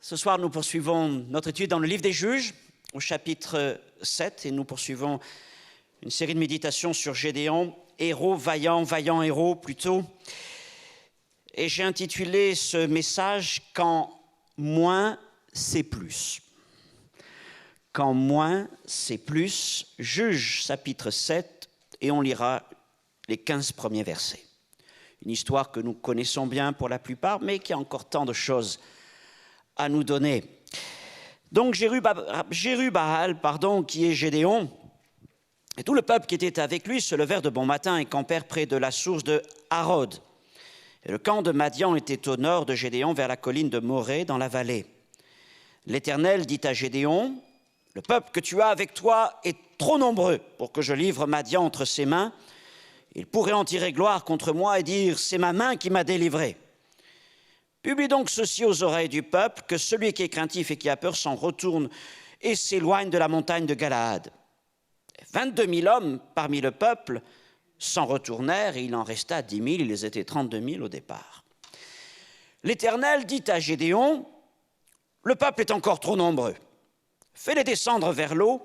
Ce soir, nous poursuivons notre étude dans le livre des Juges, au chapitre 7, et nous poursuivons une série de méditations sur Gédéon, héros, vaillant héros plutôt. Et j'ai intitulé ce message « Quand moins, c'est plus ». Quand moins, c'est plus, Juges, chapitre 7, et on lira les 15 premiers versets. Une histoire que nous connaissons bien pour la plupart, mais qui a encore tant de choses à nous donner. Donc Jérubbaal, qui est Gédéon, et tout le peuple qui était avec lui se levèrent de bon matin et campèrent près de la source de Harod. Et le camp de Madian était au nord de Gédéon, vers la colline de Morée, dans la vallée. L'Éternel dit à Gédéon, « Le peuple que tu as avec toi est trop nombreux pour que je livre Madian entre ses mains. Il pourrait en tirer gloire contre moi et dire, c'est ma main qui m'a délivré. Publie donc ceci aux oreilles du peuple, que celui qui est craintif et qui a peur s'en retourne et s'éloigne de la montagne de Galaad. 22 000 hommes parmi le peuple s'en retournèrent et il en resta 10 000, ils étaient 32 000 au départ. L'Éternel dit à Gédéon, le peuple est encore trop nombreux. Fais-les descendre vers l'eau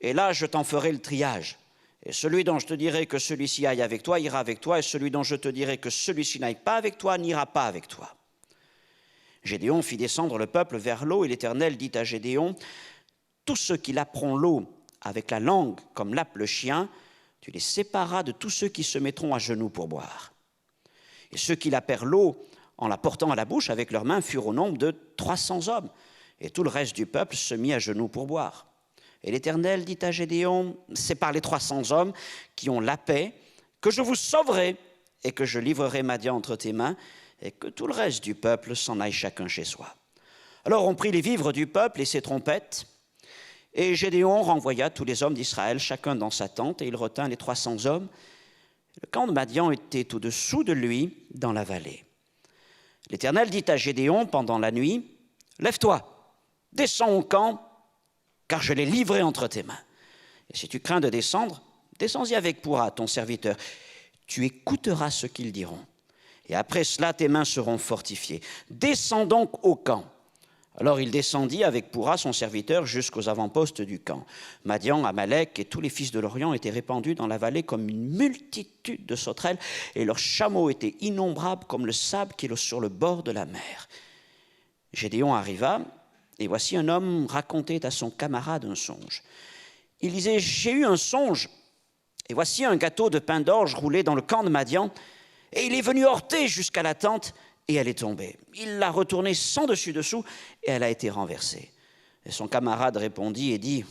et là je t'en ferai le triage. Et celui dont je te dirai que celui-ci aille avec toi, ira avec toi, et celui dont je te dirai que celui-ci n'aille pas avec toi, n'ira pas avec toi. Gédéon fit descendre le peuple vers l'eau, et l'Éternel dit à Gédéon, tous ceux qui lapperont l'eau avec la langue, comme lappe le chien, tu les sépareras de tous ceux qui se mettront à genoux pour boire. Et ceux qui lappèrent l'eau en la portant à la bouche avec leurs mains furent au nombre de 300 hommes, et tout le reste du peuple se mit à genoux pour boire. Et l'Éternel dit à Gédéon, c'est par les 300 hommes qui ont la paix que je vous sauverai et que je livrerai Madian entre tes mains et que tout le reste du peuple s'en aille chacun chez soi. Alors on prit les vivres du peuple et ses trompettes et Gédéon renvoya tous les hommes d'Israël, chacun dans sa tente, et il retint les 300 hommes. Le camp de Madian était au-dessous de lui dans la vallée. L'Éternel dit à Gédéon pendant la nuit, lève-toi, descends au camp, car je l'ai livré entre tes mains. Et si tu crains de descendre, descends-y avec Pourra, ton serviteur. Tu écouteras ce qu'ils diront. Et après cela, tes mains seront fortifiées. Descends donc au camp. Alors il descendit avec Pourra, son serviteur, jusqu'aux avant-postes du camp. Madian, Amalek et tous les fils de l'Orient étaient répandus dans la vallée comme une multitude de sauterelles, et leurs chameaux étaient innombrables comme le sable qui est sur le bord de la mer. Gédéon arriva, et voici un homme racontait à son camarade un songe. Il disait, j'ai eu un songe, et voici un gâteau de pain d'orge roulé dans le camp de Madian, et il est venu heurter jusqu'à la tente, et elle est tombée. Il l'a retournée sans dessus-dessous, et elle a été renversée. Et son camarade répondit et dit,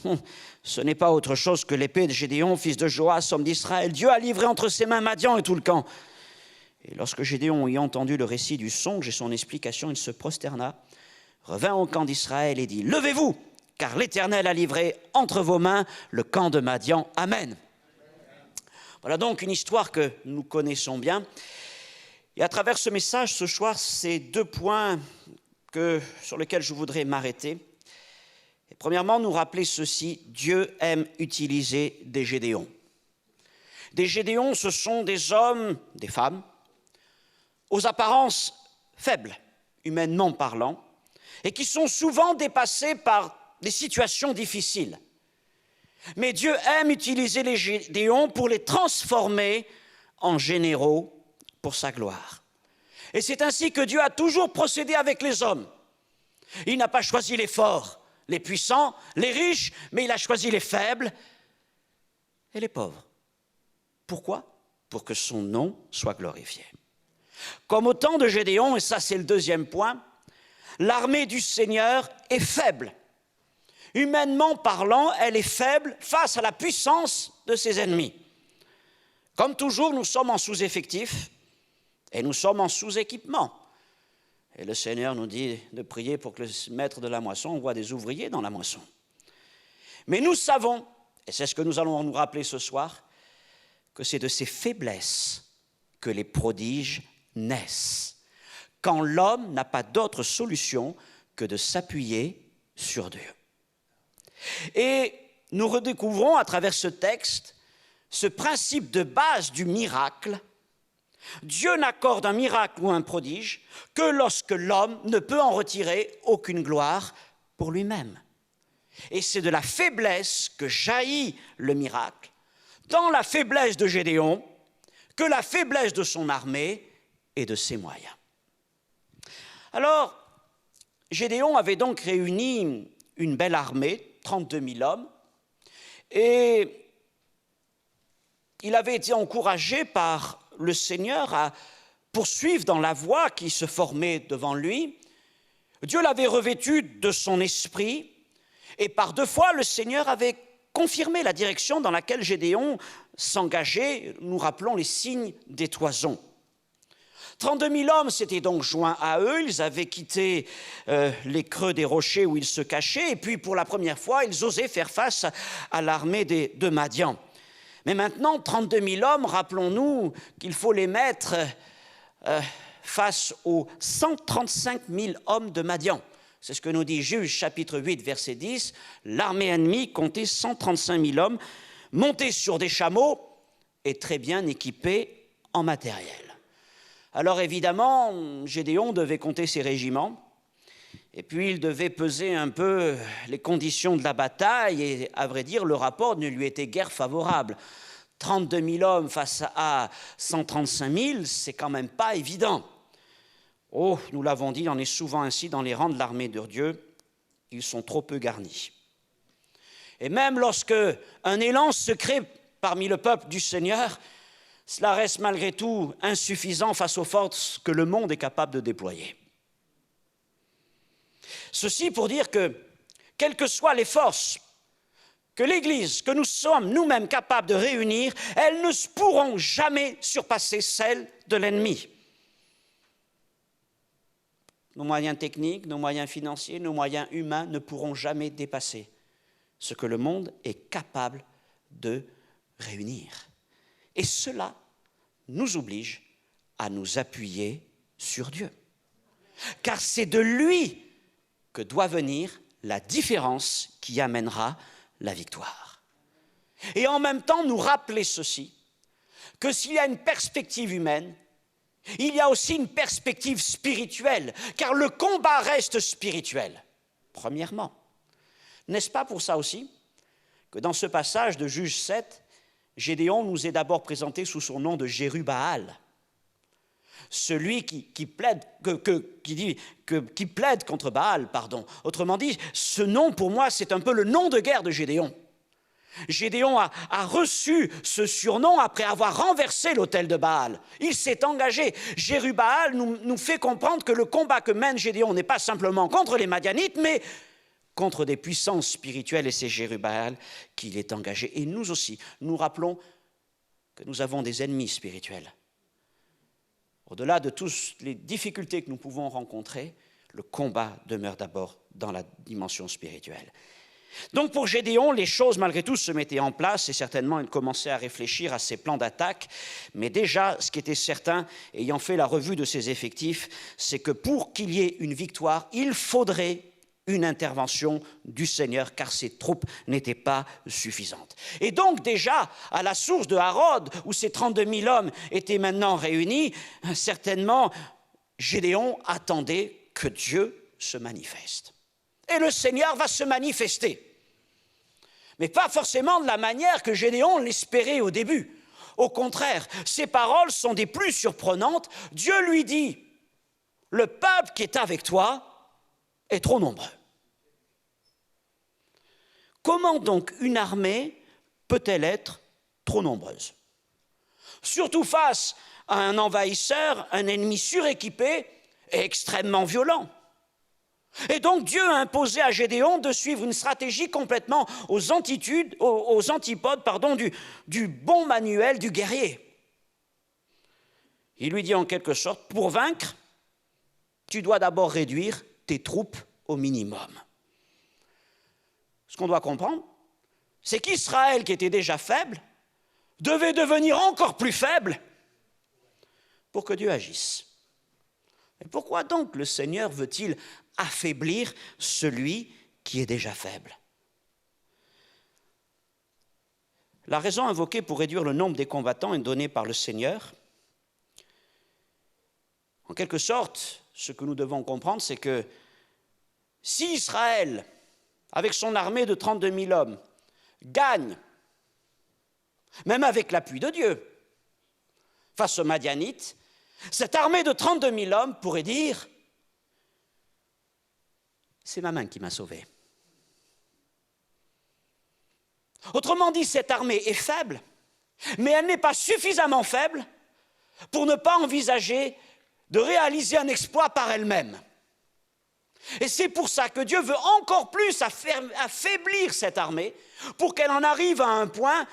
ce n'est pas autre chose que l'épée de Gédéon, fils de Joas, homme d'Israël. Dieu a livré entre ses mains Madian et tout le camp. Et lorsque Gédéon eut entendu le récit du songe et son explication, il se prosterna, revint au camp d'Israël et dit, levez-vous, car l'Éternel a livré entre vos mains le camp de Madian. Amen. Voilà donc une histoire que nous connaissons bien. Et à travers ce message, ce soir, c'est 2 points sur lesquels je voudrais m'arrêter. Et premièrement, nous rappeler ceci, Dieu aime utiliser des Gédéons. Des Gédéons, ce sont des hommes, des femmes, aux apparences faibles, humainement parlant, et qui sont souvent dépassés par des situations difficiles. Mais Dieu aime utiliser les Gédéons pour les transformer en généraux pour sa gloire. Et c'est ainsi que Dieu a toujours procédé avec les hommes. Il n'a pas choisi les forts, les puissants, les riches, mais il a choisi les faibles et les pauvres. Pourquoi ? Pour que son nom soit glorifié. Comme au temps de Gédéon, et ça c'est le 2e point, l'armée du Seigneur est faible. Humainement parlant, elle est faible face à la puissance de ses ennemis. Comme toujours, nous sommes en sous-effectif et nous sommes en sous-équipement. Et le Seigneur nous dit de prier pour que le maître de la moisson envoie des ouvriers dans la moisson. Mais nous savons, et c'est ce que nous allons nous rappeler ce soir, que c'est de ces faiblesses que les prodiges naissent, quand l'homme n'a pas d'autre solution que de s'appuyer sur Dieu. Et nous redécouvrons à travers ce texte ce principe de base du miracle, Dieu n'accorde un miracle ou un prodige que lorsque l'homme ne peut en retirer aucune gloire pour lui-même. Et c'est de la faiblesse que jaillit le miracle, tant la faiblesse de Gédéon que la faiblesse de son armée et de ses moyens. Alors, Gédéon avait donc réuni une belle armée, 32 000 hommes, et il avait été encouragé par le Seigneur à poursuivre dans la voie qui se formait devant lui. Dieu l'avait revêtu de son esprit, et par 2 fois, le Seigneur avait confirmé la direction dans laquelle Gédéon s'engageait. Nous rappelons les signes des toisons. 32 000 hommes s'étaient donc joints à eux, ils avaient quitté les creux des rochers où ils se cachaient, et puis pour la première fois, ils osaient faire face à l'armée de Madian. Mais maintenant, 32 000 hommes, rappelons-nous qu'il faut les mettre face aux 135 000 hommes de Madian. C'est ce que nous dit Juges, chapitre 8, verset 10. L'armée ennemie comptait 135 000 hommes, montés sur des chameaux et très bien équipés en matériel. Alors évidemment, Gédéon devait compter ses régiments, et puis il devait peser un peu les conditions de la bataille, et à vrai dire, le rapport ne lui était guère favorable. 32 000 hommes face à 135 000, c'est quand même pas évident. Oh, nous l'avons dit, il en est souvent ainsi dans les rangs de l'armée de Dieu, ils sont trop peu garnis. Et même lorsque un élan se crée parmi le peuple du Seigneur, cela reste malgré tout insuffisant face aux forces que le monde est capable de déployer. Ceci pour dire que, quelles que soient les forces que l'Église, que nous sommes nous-mêmes capables de réunir, elles ne pourront jamais surpasser celles de l'ennemi. Nos moyens techniques, nos moyens financiers, nos moyens humains ne pourront jamais dépasser ce que le monde est capable de réunir. Et cela nous oblige à nous appuyer sur Dieu. Car c'est de lui que doit venir la différence qui amènera la victoire. Et en même temps, nous rappeler ceci, que s'il y a une perspective humaine, il y a aussi une perspective spirituelle, car le combat reste spirituel, premièrement. N'est-ce pas pour ça aussi que dans ce passage de Juges 7, Gédéon nous est d'abord présenté sous son nom de Jérubbaal, celui qui plaide contre Baal, pardon. Autrement dit, ce nom pour moi, c'est un peu le nom de guerre de Gédéon. Gédéon a reçu ce surnom après avoir renversé l'autel de Baal. Il s'est engagé. Jérubbaal nous fait comprendre que le combat que mène Gédéon n'est pas simplement contre les Madianites, mais contre des puissances spirituelles, et c'est Jérubbaal qu'il est engagé. Et nous aussi, nous rappelons que nous avons des ennemis spirituels. Au-delà de toutes les difficultés que nous pouvons rencontrer, le combat demeure d'abord dans la dimension spirituelle. Donc pour Gédéon, les choses malgré tout se mettaient en place et certainement il commençait à réfléchir à ses plans d'attaque. Mais déjà, ce qui était certain, ayant fait la revue de ses effectifs, c'est que pour qu'il y ait une victoire, il faudrait une intervention du Seigneur, car ses troupes n'étaient pas suffisantes. Et donc déjà, à la source de Harod, où ces 32 000 hommes étaient maintenant réunis, certainement, Gédéon attendait que Dieu se manifeste. Et le Seigneur va se manifester. Mais pas forcément de la manière que Gédéon l'espérait au début. Au contraire, ses paroles sont des plus surprenantes. Dieu lui dit, le peuple qui est avec toi est trop nombreux. Comment donc une armée peut-elle être trop nombreuse? Surtout face à un envahisseur, un ennemi suréquipé et extrêmement violent. Et donc Dieu a imposé à Gédéon de suivre une stratégie complètement aux antipodes du bon manuel du guerrier. Il lui dit en quelque sorte, pour vaincre, tu dois d'abord réduire tes troupes au minimum. Ce qu'on doit comprendre, c'est qu'Israël, qui était déjà faible, devait devenir encore plus faible pour que Dieu agisse. Et pourquoi donc le Seigneur veut-il affaiblir celui qui est déjà faible? La raison invoquée pour réduire le nombre des combattants est donnée par le Seigneur. En quelque sorte, ce que nous devons comprendre, c'est que si Israël, avec son armée de 32 000 hommes, gagne, même avec l'appui de Dieu, face aux Madianites, cette armée de 32 000 hommes pourrait dire « c'est ma main qui m'a sauvé ». Autrement dit, cette armée est faible, mais elle n'est pas suffisamment faible pour ne pas envisager de réaliser un exploit par elle-même. Et c'est pour ça que Dieu veut encore plus affaiblir cette armée pour qu'elle en arrive à un point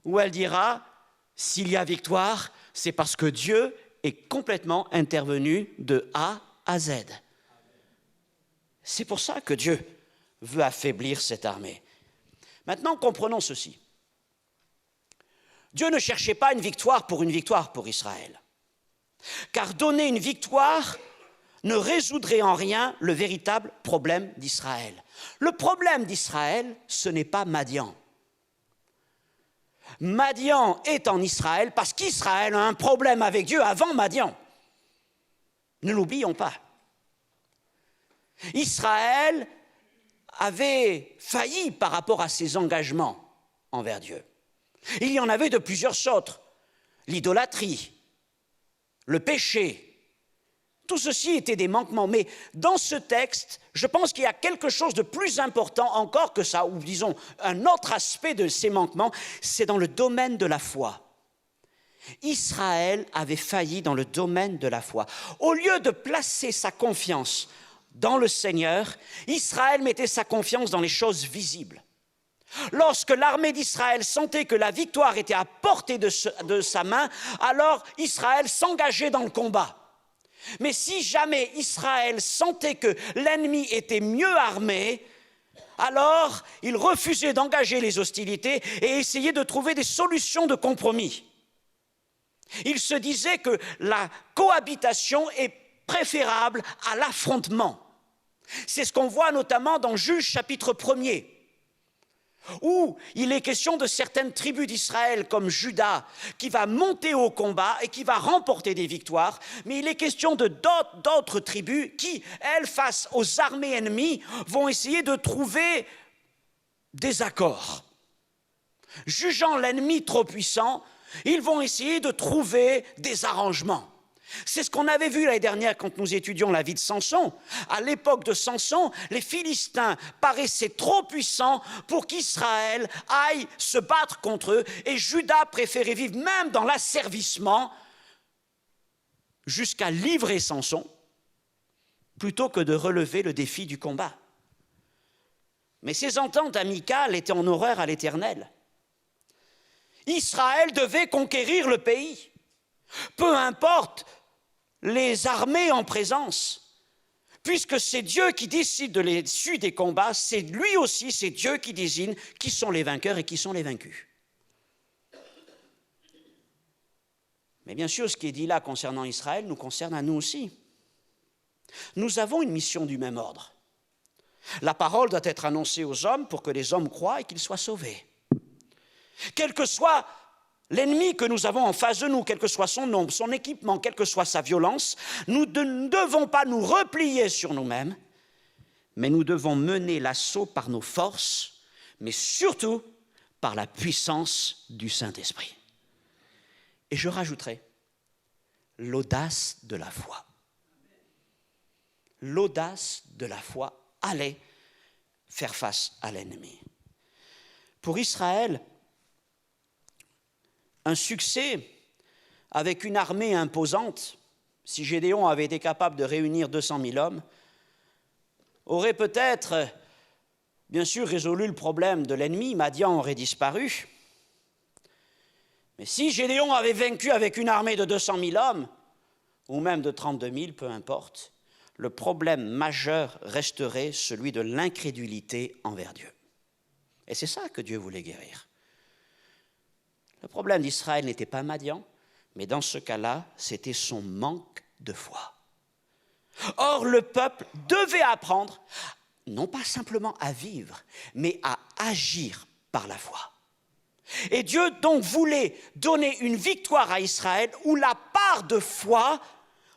où elle dira « s'il y a victoire, c'est parce que Dieu est complètement intervenu de A à Z ». C'est pour ça que Dieu veut affaiblir cette armée. Maintenant, comprenons ceci. Dieu ne cherchait pas une victoire pour Israël. Car donner une victoire ne résoudrait en rien le véritable problème d'Israël. Le problème d'Israël, ce n'est pas Madian. Madian est en Israël parce qu'Israël a un problème avec Dieu avant Madian. Ne l'oublions pas. Israël avait failli par rapport à ses engagements envers Dieu. Il y en avait de plusieurs sortes. L'idolâtrie, le péché, tout ceci était des manquements. Mais dans ce texte, je pense qu'il y a quelque chose de plus important encore que ça, ou disons un autre aspect de ces manquements, c'est dans le domaine de la foi. Israël avait failli dans le domaine de la foi. Au lieu de placer sa confiance dans le Seigneur, Israël mettait sa confiance dans les choses visibles. Lorsque l'armée d'Israël sentait que la victoire était à portée de sa main, alors Israël s'engageait dans le combat. Mais si jamais Israël sentait que l'ennemi était mieux armé, alors il refusait d'engager les hostilités et essayait de trouver des solutions de compromis. Il se disait que la cohabitation est préférable à l'affrontement. C'est ce qu'on voit notamment dans Juges chapitre 1er, où il est question de certaines tribus d'Israël comme Juda qui va monter au combat et qui va remporter des victoires, mais il est question de d'autres tribus qui, elles, face aux armées ennemies, vont essayer de trouver des accords. Jugeant l'ennemi trop puissant, ils vont essayer de trouver des arrangements. C'est ce qu'on avait vu l'année dernière quand nous étudions la vie de Samson. À l'époque de Samson, les Philistins paraissaient trop puissants pour qu'Israël aille se battre contre eux et Juda préférait vivre même dans l'asservissement jusqu'à livrer Samson plutôt que de relever le défi du combat. Mais ces ententes amicales étaient en horreur à l'Éternel. Israël devait conquérir le pays. Peu importe les armées en présence, puisque c'est Dieu qui décide de l'issue des combats, c'est lui aussi, c'est Dieu qui désigne qui sont les vainqueurs et qui sont les vaincus. Mais bien sûr, ce qui est dit là concernant Israël nous concerne à nous aussi. Nous avons une mission du même ordre. La parole doit être annoncée aux hommes pour que les hommes croient et qu'ils soient sauvés. Quel que soit l'ennemi que nous avons en face de nous, quel que soit son nombre, son équipement, quelle que soit sa violence, nous ne devons pas nous replier sur nous-mêmes, mais nous devons mener l'assaut par nos forces, mais surtout par la puissance du Saint-Esprit. Et je rajouterai l'audace de la foi. L'audace de la foi allait faire face à l'ennemi. Pour Israël, un succès avec une armée imposante, si Gédéon avait été capable de réunir 200 000 hommes, aurait peut-être, bien sûr, résolu le problème de l'ennemi, Madian aurait disparu. Mais si Gédéon avait vaincu avec une armée de 200 000 hommes, ou même de 32 000, peu importe, le problème majeur resterait celui de l'incrédulité envers Dieu. Et c'est ça que Dieu voulait guérir. Le problème d'Israël n'était pas Madian, mais dans ce cas-là, c'était son manque de foi. Or, le peuple devait apprendre, non pas simplement à vivre, mais à agir par la foi. Et Dieu donc voulait donner une victoire à Israël où la part de foi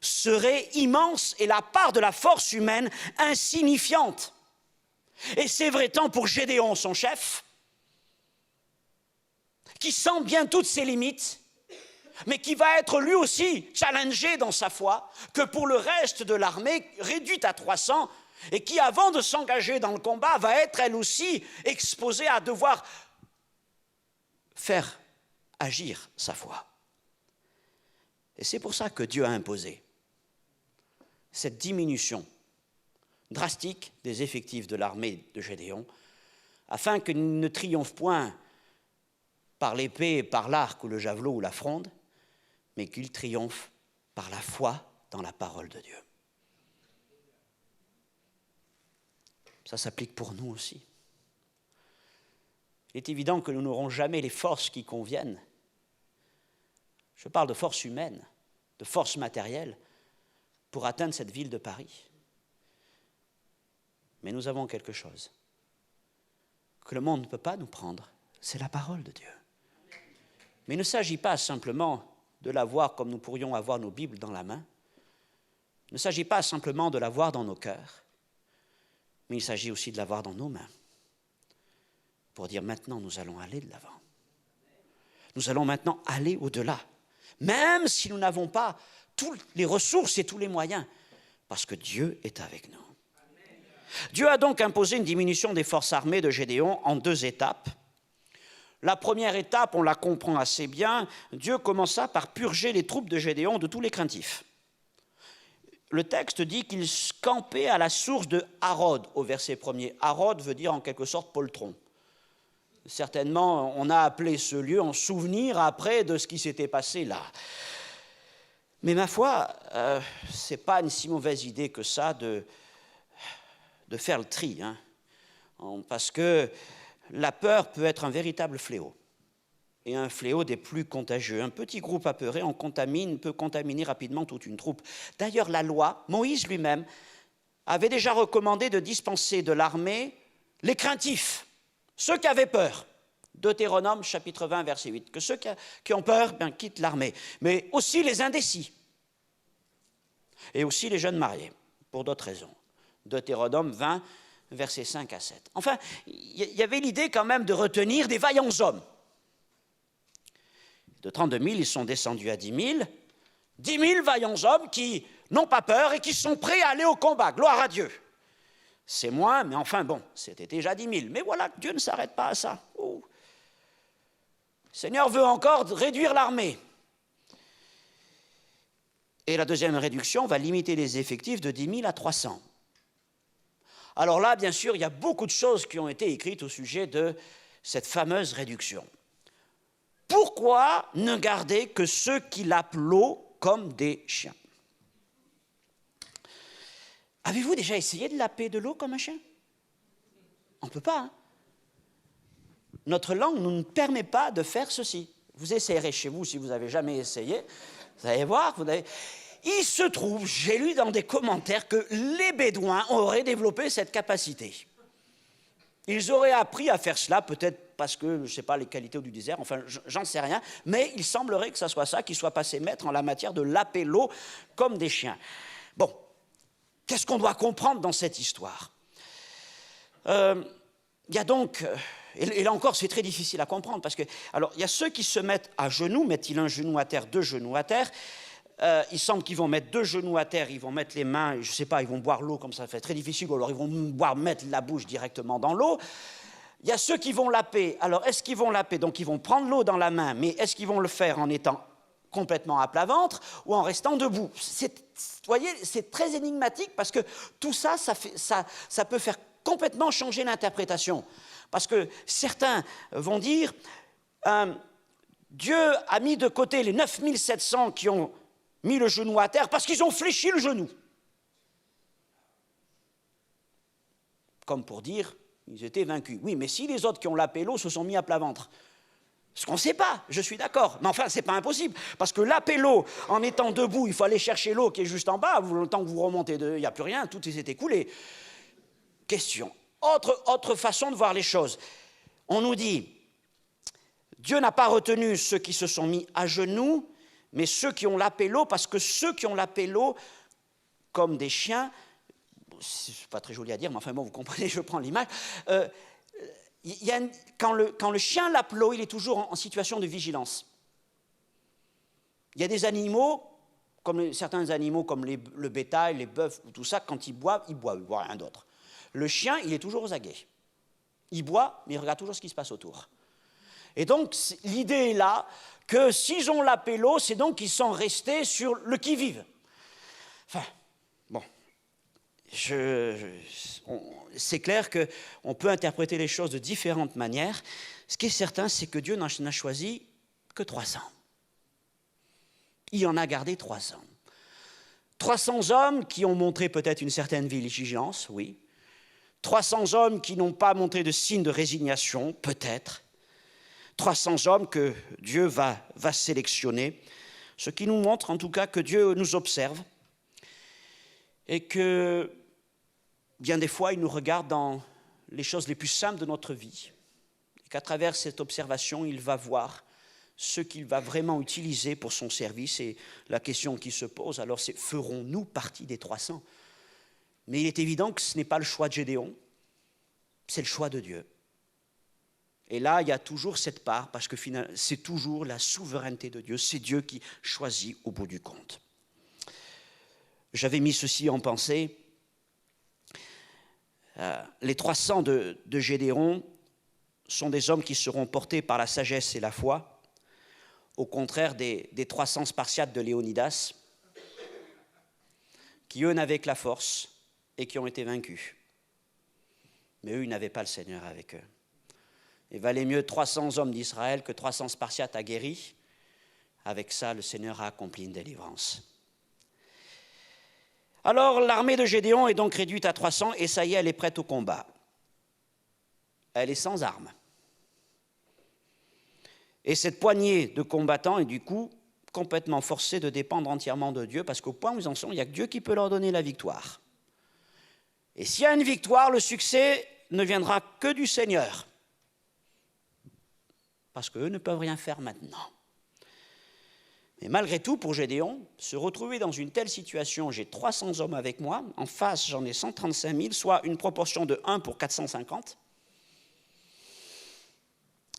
serait immense et la part de la force humaine insignifiante. Et c'est vrai tant pour Gédéon, son chef, qui sent bien toutes ses limites, mais qui va être lui aussi challengé dans sa foi, que pour le reste de l'armée, réduite à 300, et qui, avant de s'engager dans le combat, va être elle aussi exposée à devoir faire agir sa foi. Et c'est pour ça que Dieu a imposé cette diminution drastique des effectifs de l'armée de Gédéon, afin qu'il ne triomphe point par l'épée, par l'arc ou le javelot ou la fronde, mais qu'il triomphe par la foi dans la parole de Dieu. Ça s'applique pour nous aussi. Il est évident que nous n'aurons jamais les forces qui conviennent. Je parle de force humaine, de force matérielle, pour atteindre cette ville de Paris. Mais nous avons quelque chose que le monde ne peut pas nous prendre, c'est la parole de Dieu. Mais il ne s'agit pas simplement de l'avoir comme nous pourrions avoir nos Bibles dans la main. Il ne s'agit pas simplement de l'avoir dans nos cœurs, mais il s'agit aussi de l'avoir dans nos mains. Pour dire maintenant, nous allons aller de l'avant. Nous allons maintenant aller au-delà, même si nous n'avons pas toutes les ressources et tous les moyens, parce que Dieu est avec nous. Dieu a donc imposé une diminution des forces armées de Gédéon en 2 étapes. La première étape, on la comprend assez bien, Dieu commença par purger les troupes de Gédéon de tous les craintifs. Le texte dit qu'ils campaient à la source de Harod, au verset 1er. Harod veut dire en quelque sorte poltron. Certainement, on a appelé ce lieu en souvenir après de ce qui s'était passé là. Mais ma foi, ce n'est pas une si mauvaise idée que ça de faire le tri, hein, parce que la peur peut être un véritable fléau, et un fléau des plus contagieux. Un petit groupe apeuré peut contaminer rapidement toute une troupe. D'ailleurs, la loi, Moïse lui-même, avait déjà recommandé de dispenser de l'armée les craintifs, ceux qui avaient peur. Deutéronome, chapitre 20, verset 8, que ceux qui ont peur quittent l'armée, mais aussi les indécis, et aussi les jeunes mariés, pour d'autres raisons. Deutéronome 20, versets 5 à 7. Enfin, il y avait l'idée quand même de retenir des vaillants hommes. De 32 000, ils sont descendus à 10 000. 10 000 vaillants hommes qui n'ont pas peur et qui sont prêts à aller au combat. Gloire à Dieu. C'est moins, mais enfin bon, c'était déjà 10 000. Mais voilà, Dieu ne s'arrête pas à ça. Oh. Le Seigneur veut encore réduire l'armée. Et la deuxième réduction va limiter les effectifs de 10 000 à 300. Alors là, bien sûr, il y a beaucoup de choses qui ont été écrites au sujet de cette fameuse réduction. Pourquoi ne garder que ceux qui lapent l'eau comme des chiens? Avez-vous déjà essayé de laper de l'eau comme un chien? On ne peut pas. Hein? Notre langue ne nous permet pas de faire ceci. Vous essayerez chez vous si vous n'avez jamais essayé. Vous allez voir, Il se trouve, j'ai lu dans des commentaires que les Bédouins auraient développé cette capacité. Ils auraient appris à faire cela, peut-être parce que, je ne sais pas, les qualités du désert, enfin, j'en sais rien, mais il semblerait que ce soit ça, qu'ils soient passés maîtres en la matière de laper l'eau comme des chiens. Bon, qu'est-ce qu'on doit comprendre dans cette histoire? Il y a donc, et là encore, c'est très difficile à comprendre, parce que, alors, il y a ceux qui se mettent à genoux, met-il un genou à terre, 2 genoux à terre. Il semble qu'ils vont mettre 2 genoux à terre, ils vont mettre les mains, je ne sais pas, ils vont boire l'eau comme ça fait très difficile, ou alors ils vont mettre la bouche directement dans l'eau. Il y a ceux qui vont laper. Alors, est-ce qu'ils vont laper? Donc, ils vont prendre l'eau dans la main, mais est-ce qu'ils vont le faire en étant complètement à plat ventre ou en restant debout? Vous voyez, c'est très énigmatique parce que tout ça, ça peut faire complètement changer l'interprétation. Parce que certains vont dire, Dieu a mis de côté les 9700 qui ont mis le genou à terre parce qu'ils ont fléchi le genou. Comme pour dire, ils étaient vaincus. Oui, mais si les autres qui ont lapé l'eau se sont mis à plat ventre, ce qu'on ne sait pas, je suis d'accord. Mais enfin, ce n'est pas impossible. Parce que laper l'eau en étant debout, il faut aller chercher l'eau qui est juste en bas. Le temps que vous remontez, il n'y a plus rien, tout s'est écoulé. Question. Autre façon de voir les choses. On nous dit, Dieu n'a pas retenu ceux qui se sont mis à genoux, mais ceux qui ont l'appello, parce que ceux qui ont l'appello, comme des chiens, c'est pas très joli à dire, mais enfin bon, vous comprenez, je prends l'image, quand le chien l'appello, il est toujours en situation de vigilance. Il y a des animaux, comme certains animaux comme le bétail, les bœufs, tout ça, quand ils boivent, ils boivent rien d'autre. Le chien, il est toujours aux aguets. Il boit, mais il regarde toujours ce qui se passe autour. Et donc, l'idée est là que s'ils ont l'appello, c'est donc qu'ils sont restés sur le qui-vive. Enfin, bon, c'est clair qu'on peut interpréter les choses de différentes manières. Ce qui est certain, c'est que Dieu n'a choisi que 300. Il en a gardé 300. 300 hommes qui ont montré peut-être une certaine vigilance, oui. 300 hommes qui n'ont pas montré de signe de résignation, peut-être. 300 hommes que Dieu va sélectionner, ce qui nous montre en tout cas que Dieu nous observe et que bien des fois il nous regarde dans les choses les plus simples de notre vie et qu'à travers cette observation il va voir ce qu'il va vraiment utiliser pour son service. Et la question qui se pose alors c'est: ferons-nous partie des 300? Mais il est évident que ce n'est pas le choix de Gédéon, c'est le choix de Dieu. Et là, il y a toujours cette part, parce que finalement, c'est toujours la souveraineté de Dieu. C'est Dieu qui choisit au bout du compte. J'avais mis ceci en pensée. Les 300 de Gédéon sont des hommes qui seront portés par la sagesse et la foi, au contraire des 300 Spartiates de Léonidas, qui eux n'avaient que la force et qui ont été vaincus. Mais eux, ils n'avaient pas le Seigneur avec eux. Il valait mieux 300 hommes d'Israël que 300 Spartiates aguerris. Avec ça, le Seigneur a accompli une délivrance. Alors, l'armée de Gédéon est donc réduite à 300 et ça y est, elle est prête au combat. Elle est sans armes. Et cette poignée de combattants est du coup complètement forcée de dépendre entièrement de Dieu, parce qu'au point où ils en sont, il n'y a que Dieu qui peut leur donner la victoire. Et s'il y a une victoire, le succès ne viendra que du Seigneur. Parce qu'eux ne peuvent rien faire maintenant. Mais malgré tout, pour Gédéon, se retrouver dans une telle situation, j'ai 300 hommes avec moi, en face j'en ai 135 000, soit une proportion de 1 pour 450,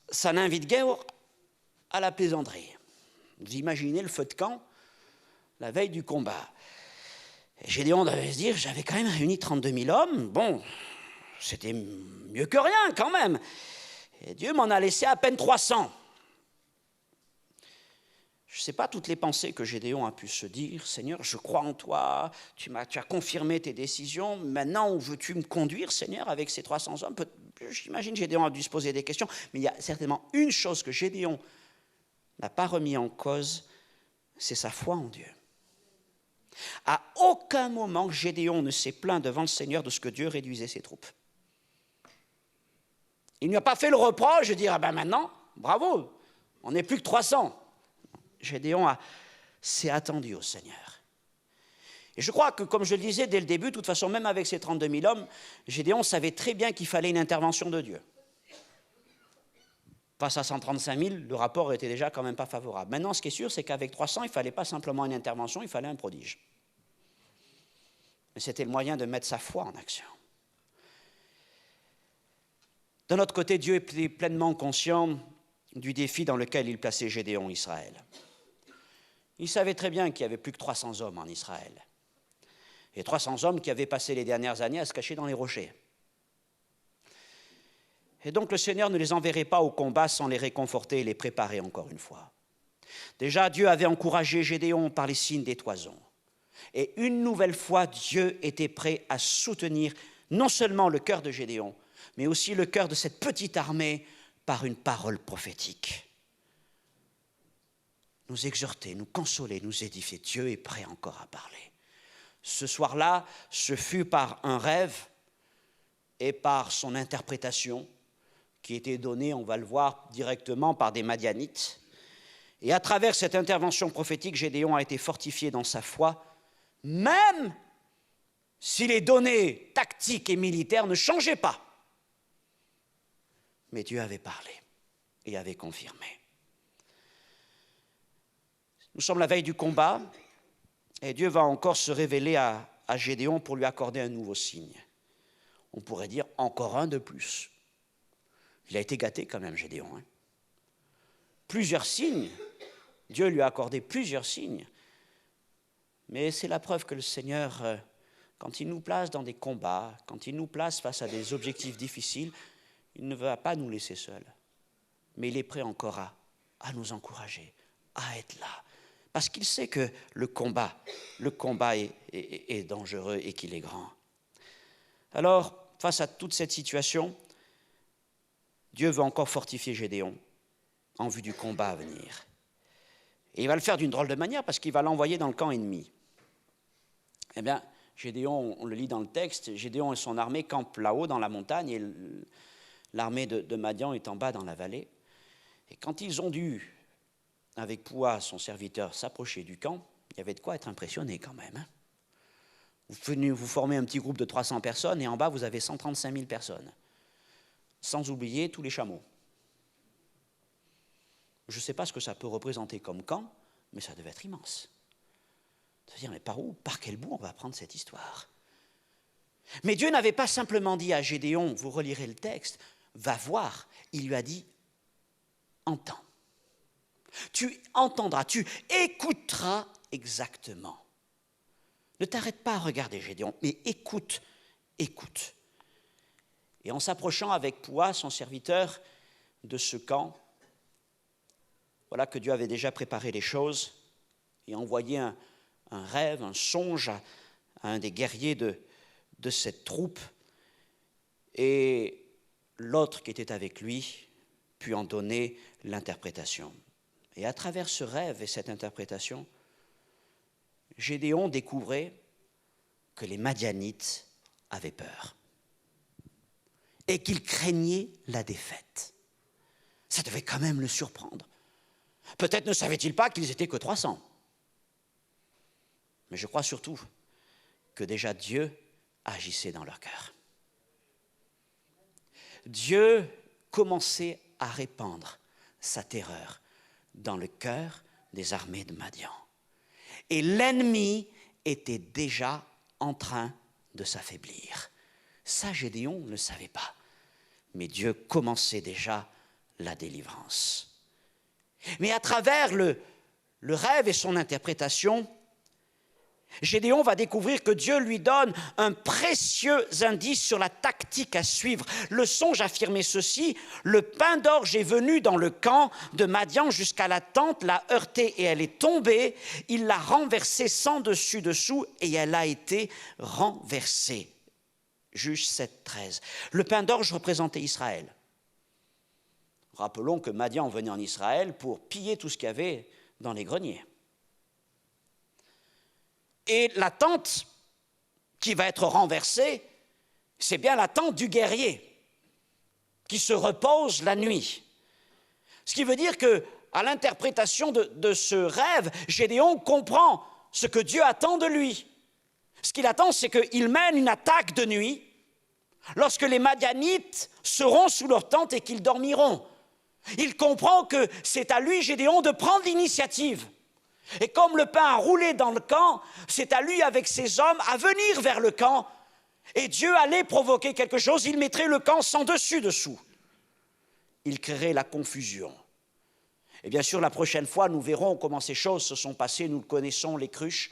ça n'invite guère à la plaisanterie. Vous imaginez le feu de camp, la veille du combat. Et Gédéon devait se dire, j'avais quand même réuni 32 000 hommes, bon, c'était mieux que rien quand même. Et Dieu m'en a laissé à peine 300. Je ne sais pas toutes les pensées que Gédéon a pu se dire. Seigneur, je crois en toi, tu as confirmé tes décisions. Maintenant, où veux-tu me conduire, Seigneur, avec ces 300 hommes? J'imagine que Gédéon a dû se poser des questions, mais il y a certainement une chose que Gédéon n'a pas remis en cause, c'est sa foi en Dieu. À aucun moment, Gédéon ne s'est plaint devant le Seigneur de ce que Dieu réduisait ses troupes. Il ne lui a pas fait le reproche de dire, ah ben maintenant, bravo, on n'est plus que 300. Gédéon s'est attendu au Seigneur. Et je crois que, comme je le disais dès le début, de toute façon, même avec ses 32 000 hommes, Gédéon savait très bien qu'il fallait une intervention de Dieu. Face à 135 000, le rapport était déjà quand même pas favorable. Maintenant, ce qui est sûr, c'est qu'avec 300, il ne fallait pas simplement une intervention, il fallait un prodige. Mais c'était le moyen de mettre sa foi en action. De notre côté, Dieu était pleinement conscient du défi dans lequel il plaçait Gédéon, Israël. Il savait très bien qu'il n'y avait plus que 300 hommes en Israël. Et 300 hommes qui avaient passé les dernières années à se cacher dans les rochers. Et donc le Seigneur ne les enverrait pas au combat sans les réconforter et les préparer encore une fois. Déjà, Dieu avait encouragé Gédéon par les signes des toisons. Et une nouvelle fois, Dieu était prêt à soutenir non seulement le cœur de Gédéon, mais aussi le cœur de cette petite armée par une parole prophétique. Nous exhorter, nous consoler, nous édifier. Dieu est prêt encore à parler. Ce soir-là, ce fut par un rêve et par son interprétation qui était donnée, on va le voir, directement par des Madianites. Et à travers cette intervention prophétique, Gédéon a été fortifié dans sa foi, même si les données tactiques et militaires ne changeaient pas. Mais Dieu avait parlé et avait confirmé. Nous sommes la veille du combat et Dieu va encore se révéler à Gédéon pour lui accorder un nouveau signe. On pourrait dire encore un de plus. Il a été gâté quand même, Gédéon. Plusieurs signes. Dieu lui a accordé plusieurs signes. Mais c'est la preuve que le Seigneur, quand il nous place dans des combats, quand il nous place face à des objectifs difficiles, il ne va pas nous laisser seuls. Mais il est prêt encore à nous encourager, à être là. Parce qu'il sait que le combat est dangereux et qu'il est grand. Alors, face à toute cette situation, Dieu veut encore fortifier Gédéon en vue du combat à venir. Et il va le faire d'une drôle de manière parce qu'il va l'envoyer dans le camp ennemi. Eh bien, Gédéon, on le lit dans le texte, Gédéon et son armée campent là-haut dans la montagne et l'armée de Madian est en bas dans la vallée. Et quand ils ont dû, avec Poua, son serviteur, s'approcher du camp, il y avait de quoi être impressionné quand même. Vous formez un petit groupe de 300 personnes et en bas, vous avez 135 000 personnes. Sans oublier tous les chameaux. Je ne sais pas ce que ça peut représenter comme camp, mais ça devait être immense. C'est-à-dire, mais par quel bout on va prendre cette histoire? Mais Dieu n'avait pas simplement dit à Gédéon, vous relirez le texte, va voir. Il lui a dit, entends. Tu entendras, tu écouteras exactement. Ne t'arrête pas à regarder Gédéon, mais écoute. Et en s'approchant avec Poua, son serviteur, de ce camp, voilà que Dieu avait déjà préparé les choses et envoyé un rêve, un songe à un des guerriers de cette troupe. Et l'autre qui était avec lui put en donner l'interprétation. Et à travers ce rêve et cette interprétation, Gédéon découvrait que les Madianites avaient peur et qu'ils craignaient la défaite. Ça devait quand même le surprendre. Peut-être ne savait-il pas qu'ils étaient que 300. Mais je crois surtout que déjà Dieu agissait dans leur cœur. Dieu commençait à répandre sa terreur dans le cœur des armées de Madian. Et l'ennemi était déjà en train de s'affaiblir. Ça, Gédéon ne le savait pas. Mais Dieu commençait déjà la délivrance. Mais à travers le rêve et son interprétation, Gédéon va découvrir que Dieu lui donne un précieux indice sur la tactique à suivre. Le songe affirmait ceci, le pain d'orge est venu dans le camp de Madian jusqu'à la tente, l'a heurtée et elle est tombée, il l'a renversée sans dessus-dessous et elle a été renversée. Juge 7, 13. Le pain d'orge représentait Israël. Rappelons que Madian venait en Israël pour piller tout ce qu'il y avait dans les greniers. Et la tente qui va être renversée, c'est bien la tente du guerrier qui se repose la nuit. Ce qui veut dire qu'à l'interprétation de ce rêve, Gédéon comprend ce que Dieu attend de lui. Ce qu'il attend, c'est qu'il mène une attaque de nuit lorsque les Madianites seront sous leur tente et qu'ils dormiront. Il comprend que c'est à lui, Gédéon, de prendre l'initiative. Et comme le pain a roulé dans le camp, c'est à lui, avec ses hommes, à venir vers le camp. Et Dieu allait provoquer quelque chose, il mettrait le camp sans dessus-dessous. Il créerait la confusion. Et bien sûr, la prochaine fois, nous verrons comment ces choses se sont passées. Nous connaissons les cruches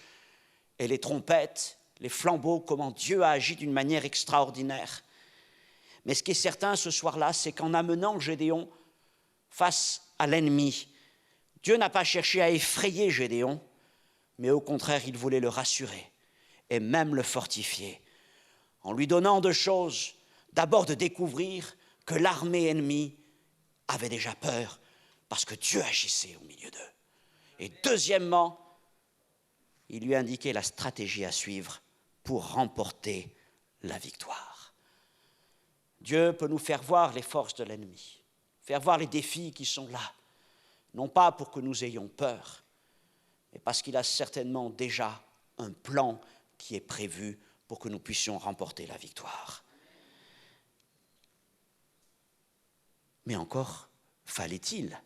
et les trompettes, les flambeaux, comment Dieu a agi d'une manière extraordinaire. Mais ce qui est certain ce soir-là, c'est qu'en amenant Gédéon face à l'ennemi, Dieu n'a pas cherché à effrayer Gédéon, mais au contraire, il voulait le rassurer et même le fortifier, en lui donnant deux choses. D'abord, de découvrir que l'armée ennemie avait déjà peur parce que Dieu agissait au milieu d'eux. Et deuxièmement, il lui indiquait la stratégie à suivre pour remporter la victoire. Dieu peut nous faire voir les forces de l'ennemi, faire voir les défis qui sont là, non pas pour que nous ayons peur, mais parce qu'il a certainement déjà un plan qui est prévu pour que nous puissions remporter la victoire. Mais encore, fallait-il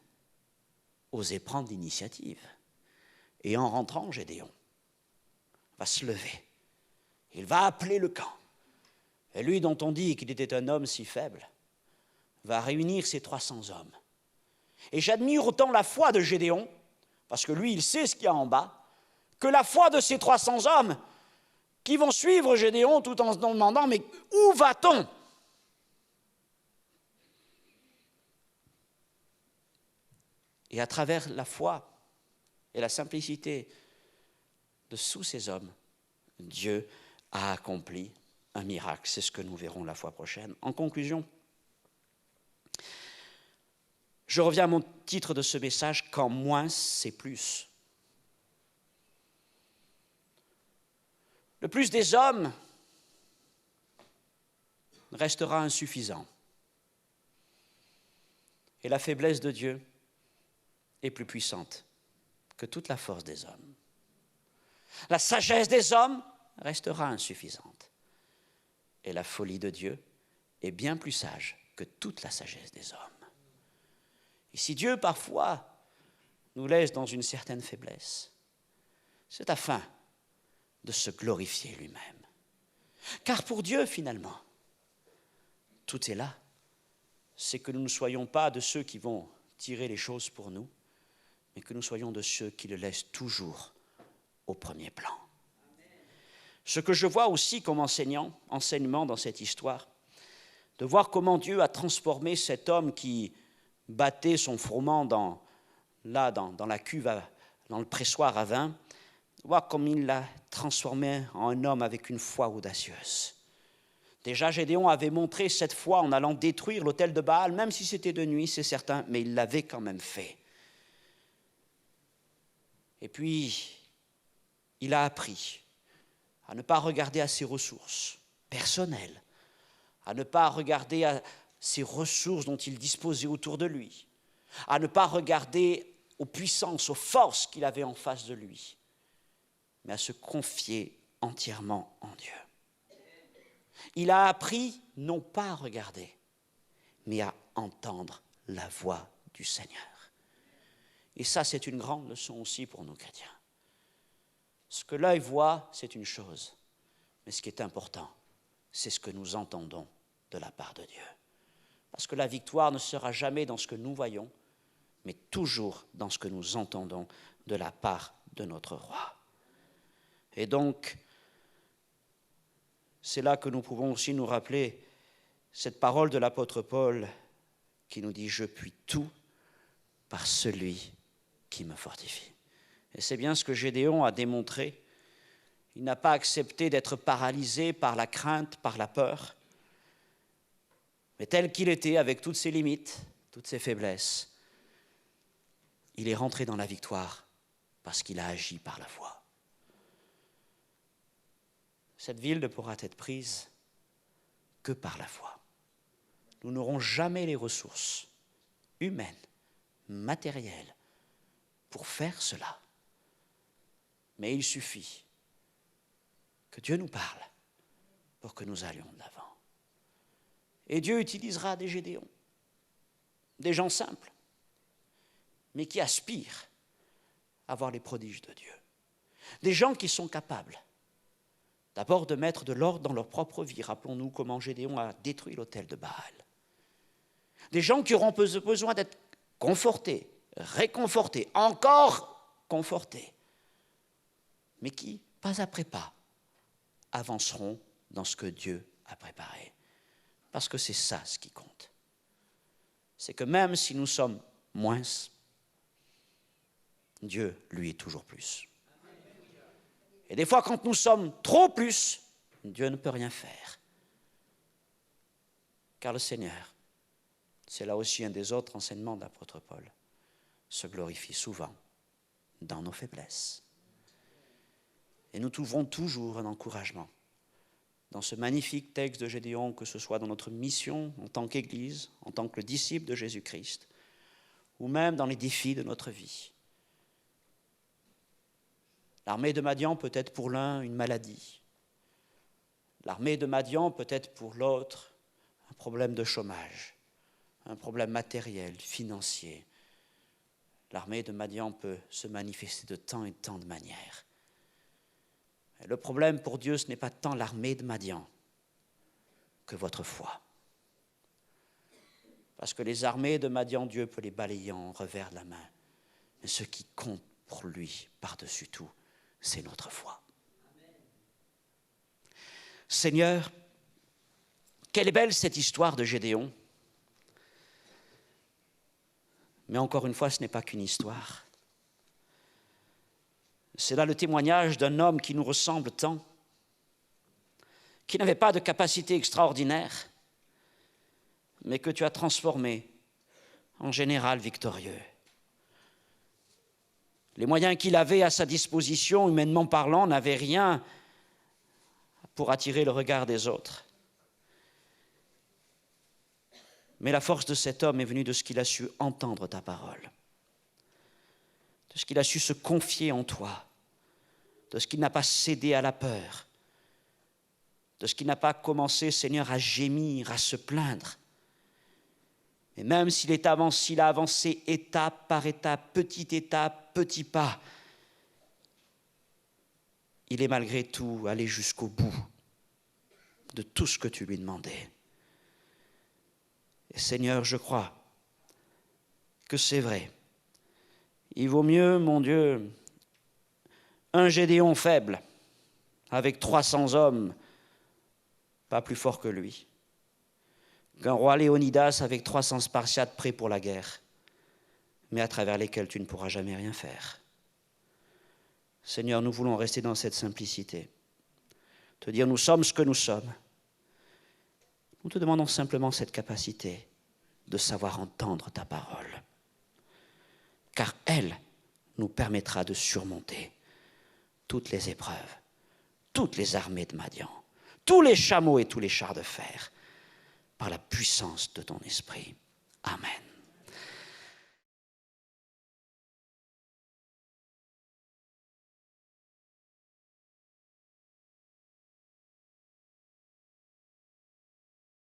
oser prendre l'initiative? Et en rentrant, Gédéon va se lever. Il va appeler le camp. Et lui, dont on dit qu'il était un homme si faible, va réunir ses 300 hommes. Et j'admire autant la foi de Gédéon, parce que lui, il sait ce qu'il y a en bas, que la foi de ces 300 hommes qui vont suivre Gédéon tout en se demandant, mais où va-t-on ? Et à travers la foi et la simplicité de tous ces hommes, Dieu a accompli un miracle. C'est ce que nous verrons la fois prochaine. En conclusion, je reviens à mon titre de ce message, quand moins c'est plus. Le plus des hommes restera insuffisant. Et la faiblesse de Dieu est plus puissante que toute la force des hommes. La sagesse des hommes restera insuffisante. Et la folie de Dieu est bien plus sage que toute la sagesse des hommes. Et si Dieu, parfois, nous laisse dans une certaine faiblesse, c'est afin de se glorifier lui-même. Car pour Dieu, finalement, tout est là. C'est que nous ne soyons pas de ceux qui vont tirer les choses pour nous, mais que nous soyons de ceux qui le laissent toujours au premier plan. Ce que je vois aussi comme enseignement dans cette histoire, de voir comment Dieu a transformé cet homme qui battait son froment dans la cuve, dans le pressoir à vin, de voir comment il l'a transformé en un homme avec une foi audacieuse. Déjà, Gédéon avait montré cette foi en allant détruire l'autel de Baal, même si c'était de nuit, c'est certain, mais il l'avait quand même fait. Et puis, il a appris à ne pas regarder à ses ressources personnelles, à ne pas regarder à ses ressources dont il disposait autour de lui, à ne pas regarder aux puissances, aux forces qu'il avait en face de lui, mais à se confier entièrement en Dieu. Il a appris non pas à regarder, mais à entendre la voix du Seigneur. Et ça, c'est une grande leçon aussi pour nos chrétiens. Ce que l'œil voit, c'est une chose, mais ce qui est important, c'est ce que nous entendons de la part de Dieu. Parce que la victoire ne sera jamais dans ce que nous voyons, mais toujours dans ce que nous entendons de la part de notre roi. Et donc, c'est là que nous pouvons aussi nous rappeler cette parole de l'apôtre Paul qui nous dit « Je puis tout par celui qui me fortifie ». Et c'est bien ce que Gédéon a démontré. Il n'a pas accepté d'être paralysé par la crainte, par la peur, mais tel qu'il était, avec toutes ses limites, toutes ses faiblesses, il est rentré dans la victoire parce qu'il a agi par la foi. Cette ville ne pourra être prise que par la foi. Nous n'aurons jamais les ressources humaines, matérielles, pour faire cela. Mais il suffit que Dieu nous parle pour que nous allions de l'avant. Et Dieu utilisera des Gédéons, des gens simples, mais qui aspirent à voir les prodiges de Dieu. Des gens qui sont capables d'abord de mettre de l'ordre dans leur propre vie. Rappelons-nous comment Gédéon a détruit l'autel de Baal. Des gens qui auront besoin d'être confortés, réconfortés, encore confortés, mais qui, pas après pas, avanceront dans ce que Dieu a préparé. Parce que c'est ça ce qui compte. C'est que même si nous sommes moins, Dieu, lui, est toujours plus. Et des fois, quand nous sommes trop plus, Dieu ne peut rien faire. Car le Seigneur, c'est là aussi un des autres enseignements de l'apôtre Paul, se glorifie souvent dans nos faiblesses. Et nous trouverons toujours un encouragement dans ce magnifique texte de Gédéon, que ce soit dans notre mission en tant qu'Église, en tant que disciple de Jésus-Christ, ou même dans les défis de notre vie. L'armée de Madian peut être pour l'un une maladie. L'armée de Madian peut être pour l'autre un problème de chômage, un problème matériel, financier, l'armée de Madian peut se manifester de tant et tant de manières. Et le problème pour Dieu, ce n'est pas tant l'armée de Madian que votre foi. Parce que les armées de Madian, Dieu peut les balayer en revers de la main. Mais ce qui compte pour lui, par-dessus tout, c'est notre foi. Seigneur, quelle est belle cette histoire de Gédéon. Mais encore une fois, ce n'est pas qu'une histoire. C'est là le témoignage d'un homme qui nous ressemble tant, qui n'avait pas de capacité extraordinaire, mais que tu as transformé en général victorieux. Les moyens qu'il avait à sa disposition, humainement parlant, n'avaient rien pour attirer le regard des autres. Mais la force de cet homme est venue de ce qu'il a su entendre ta parole, de ce qu'il a su se confier en toi, de ce qu'il n'a pas cédé à la peur, de ce qu'il n'a pas commencé, Seigneur, à gémir, à se plaindre. Et même s'il a avancé étape par étape, petit pas, il est malgré tout allé jusqu'au bout de tout ce que tu lui demandais. Et Seigneur, je crois que c'est vrai. Il vaut mieux, mon Dieu, un Gédéon faible, avec 300 hommes, pas plus fort que lui, qu'un roi Léonidas avec 300 Spartiates prêts pour la guerre, mais à travers lesquels tu ne pourras jamais rien faire. Seigneur, nous voulons rester dans cette simplicité, te dire nous sommes ce que nous sommes. Nous te demandons simplement cette capacité de savoir entendre ta parole, car elle nous permettra de surmonter toutes les épreuves, toutes les armées de Madian, tous les chameaux et tous les chars de fer, par la puissance de ton esprit. Amen.